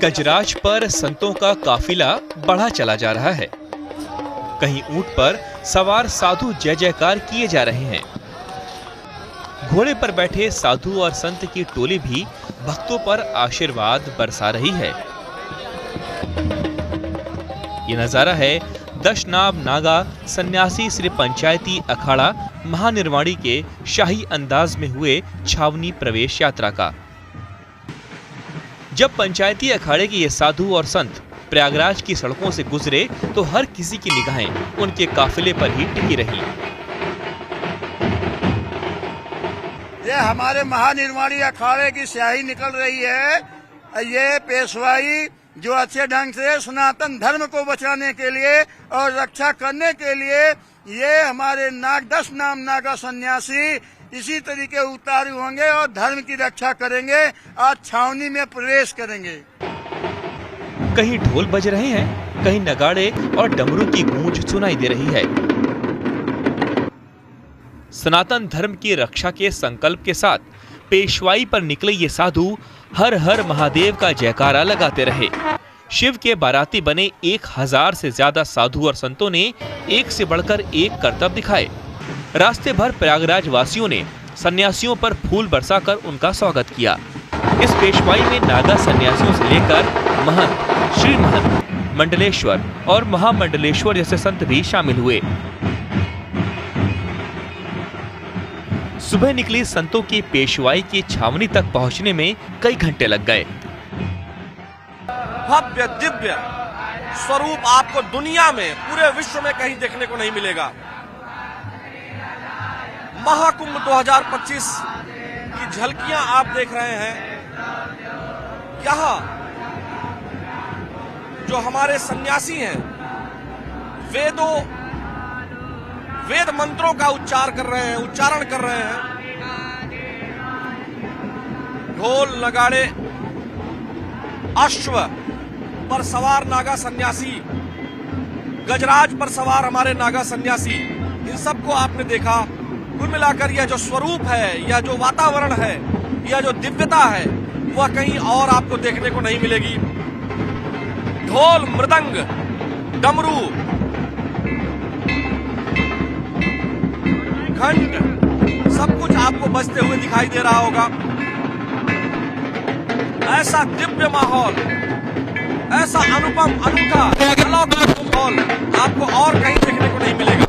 गजराज पर संतों का काफिला बढ़ा चला जा रहा है। कहीं ऊंट पर सवार साधु जय जयकार किए जा रहे हैं। घोड़े पर बैठे साधु और संत की टोली भी भक्तों पर आशीर्वाद बरसा रही है। ये नजारा है दशनाम नागा सन्यासी श्री पंचायती अखाड़ा महानिर्वाणी के शाही अंदाज में हुए छावनी प्रवेश यात्रा का। जब पंचायती अखाड़े के ये साधु और संत प्रयागराज की सड़कों से गुजरे तो हर किसी की निगाहें उनके काफिले पर ही टिकी रही। ये हमारे महानिर्वाणी अखाड़े की स्याही निकल रही है। ये पेशवाई जो अच्छे ढंग से सनातन धर्म को बचाने के लिए और रक्षा करने के लिए ये हमारे दशनाम नागा सन्यासी इसी तरीके उतारू होंगे और धर्म की रक्षा करेंगे। आज छावनी में प्रवेश करेंगे। कहीं ढोल बज रहे हैं, कहीं नगाड़े और डमरू की गूंज सुनाई दे रही है। सनातन धर्म की रक्षा के संकल्प के साथ पेशवाई पर निकले ये साधु हर हर महादेव का जयकारा लगाते रहे। शिव के बाराती बने 1000 से ज्यादा साधु और संतों ने एक से बढ़कर एक करतब दिखाए। रास्ते भर प्रयागराज वासियों ने सन्यासियों पर फूल बरसाकर उनका स्वागत किया। इस पेशवाई में नागा सन्यासियों से लेकर महंत, श्री महंत, मंडलेश्वर और महामंडलेश्वर जैसे संत भी शामिल हुए। सुबह निकली संतों की पेशवाई की छावनी तक पहुंचने में कई घंटे लग गए। भव्य दिव्य स्वरूप आपको दुनिया में, पूरे विश्व में कहीं देखने को नहीं मिलेगा। महाकुंभ 2025 की झलकियां आप देख रहे हैं। यहां जो हमारे सन्यासी हैं वेद मंत्रों का उच्चारण कर रहे हैं। ढोल नगाड़े, अश्व पर सवार नागा सन्यासी, गजराज पर सवार हमारे नागा सन्यासी, इन सबको आपने देखा। कुल मिलाकर यह जो स्वरूप है, यह जो वातावरण है, यह जो दिव्यता है, वह कहीं और आपको देखने को नहीं मिलेगी। ढोल, मृदंग, डमरू, घंट, सब कुछ आपको बजते हुए दिखाई दे रहा होगा। ऐसा दिव्य माहौल, ऐसा अनुपम, अनूठा, अलौकिक माहौल आपको और कहीं देखने को नहीं मिलेगा।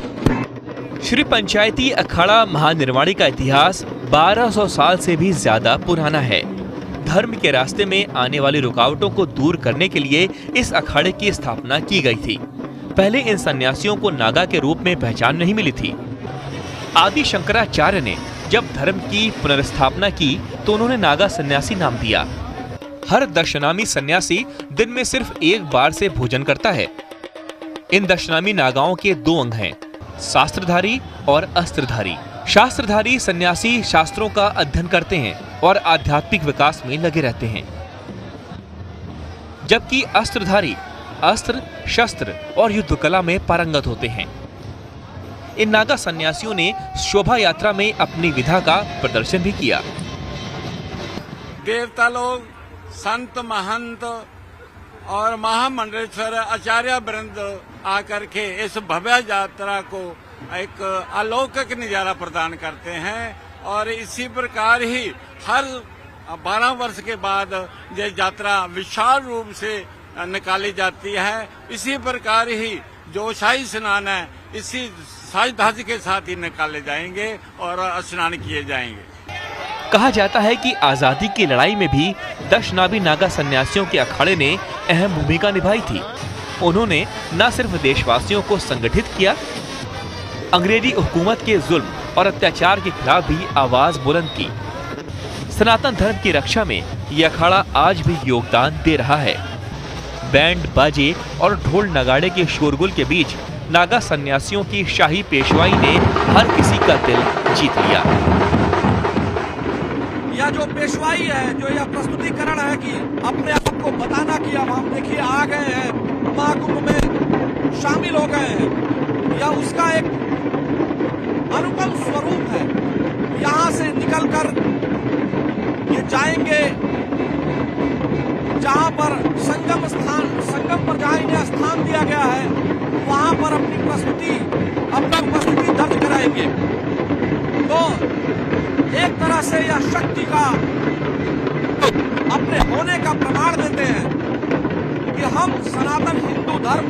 श्री पंचायती अखाड़ा महानिर्वाणी का इतिहास 1200 साल से भी ज्यादा पुराना है। धर्म के रास्ते में आने वाली रुकावटों को दूर करने के लिए इस अखाड़े की स्थापना की गई थी। पहले इन सन्यासियों को नागा के रूप में पहचान नहीं मिली थी। आदि शंकराचार्य ने जब धर्म की पुनर्स्थापना की तो उन्होंने नागा सन्यासी नाम दिया। हर दशनामी सन्यासी दिन में सिर्फ एक बार से भोजन करता है। इन दशनामी नागाओं के 2 अंग हैं, शास्त्रधारी और अस्त्रधारी। शास्त्रधारी सन्यासी शास्त्रों का अध्ययन करते हैं और आध्यात्मिक विकास में लगे रहते हैं, जबकि अस्त्रधारी अस्त्र, शस्त्र और युद्ध कला में पारंगत होते हैं। इन नागा सन्यासियों ने शोभा यात्रा में अपनी विधा का प्रदर्शन भी किया। देवता लोग, संत, महंत और महामंडलेश्वर आचार्य वृंद आकर के इस भव्य यात्रा को एक अलौकिक नजारा प्रदान करते हैं। और इसी प्रकार ही हर 12 वर्ष के बाद ये यात्रा विशाल रूप से निकाली जाती है। इसी प्रकार ही जो शाही स्नान है इसी साज धाज के साथ ही निकाले जाएंगे और स्नान किए जाएंगे। कहा जाता है कि आजादी की लड़ाई में भी दशनामी नागा सन्यासियों के अखाड़े ने अहम भूमिका निभाई थी। उन्होंने न सिर्फ देशवासियों को संगठित किया, अंग्रेजी हुकूमत के जुल्म और अत्याचार के खिलाफ भी आवाज बुलंद की। सनातन धर्म की रक्षा में यह अखाड़ा आज भी योगदान दे रहा है। बैंड बाजे और ढोल नगाड़े के शोरगुल के बीच नागा सन्यासियों की शाही पेशवाई ने हर किसी का दिल जीत लिया। यह जो पेशवाई है, जो यह प्रस्तुतिकरण है कि अपने आप को बताना कि अब हम देखिए आ गए हैं, महाकुंभ में शामिल हो गए हैं, यह उसका एक अनुपम स्वरूप है। यहाँ से निकलकर ये जाएंगे जहाँ पर गया है वहां पर अपनी उपस्थिति दर्ज कराएंगे। तो एक तरह से यह शक्ति का अपने होने का प्रमाण देते हैं कि हम सनातन हिंदू धर्म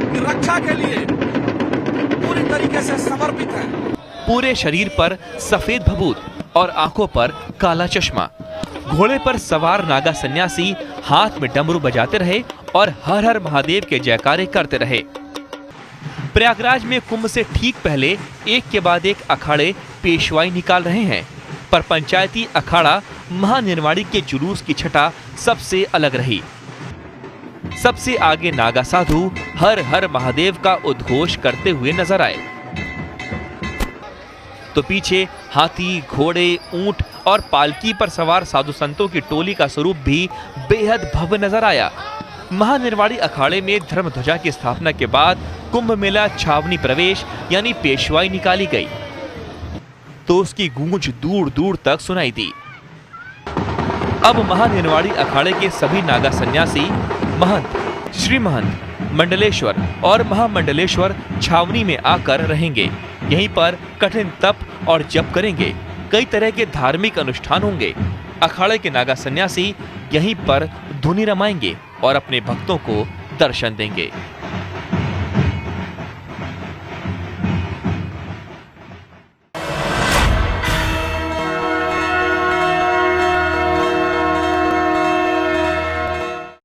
की रक्षा के लिए पूरी तरीके से समर्पित हैं। पूरे शरीर पर सफेद भभूत और आंखों पर काला चश्मा, घोड़े पर सवार नागा सन्यासी हाथ में डमरू बजाते रहे और हर हर महादेव के जयकारे करते रहे। प्रयागराज में कुंभ से ठीक पहले एक के बाद एक अखाड़े पेशवाई निकाल रहे हैं, पर पंचायती अखाड़ा महानिर्वाणी के जुलूस की छटा सबसे अलग रही। सबसे आगे नागा साधु हर हर महादेव का उद्घोष करते हुए नजर आए, तो पीछे हाथी, घोड़े, ऊंट और पालकी पर सवार साधु संतों की टोली का स्वरूप भी बेहद भव्य नजर आया। महानिर्वाणी अखाड़े में धर्म ध्वजा की स्थापना के बाद कुंभ मेला छावनी प्रवेश यानी पेशवाई निकाली गई, तो उसकी गूंज दूर दूर तक सुनाई दी। अब महानिर्वाणी अखाड़े के सभी नागा सन्यासी, महंत, श्री महंत, मंडलेश्वर और महामंडलेश्वर छावनी में आकर रहेंगे। यहीं पर कठिन तप और जप करेंगे। कई तरह के धार्मिक अनुष्ठान होंगे। अखाड़े के नागा सन्यासी यहीं पर धुनी रमाएंगे और अपने भक्तों को दर्शन देंगे।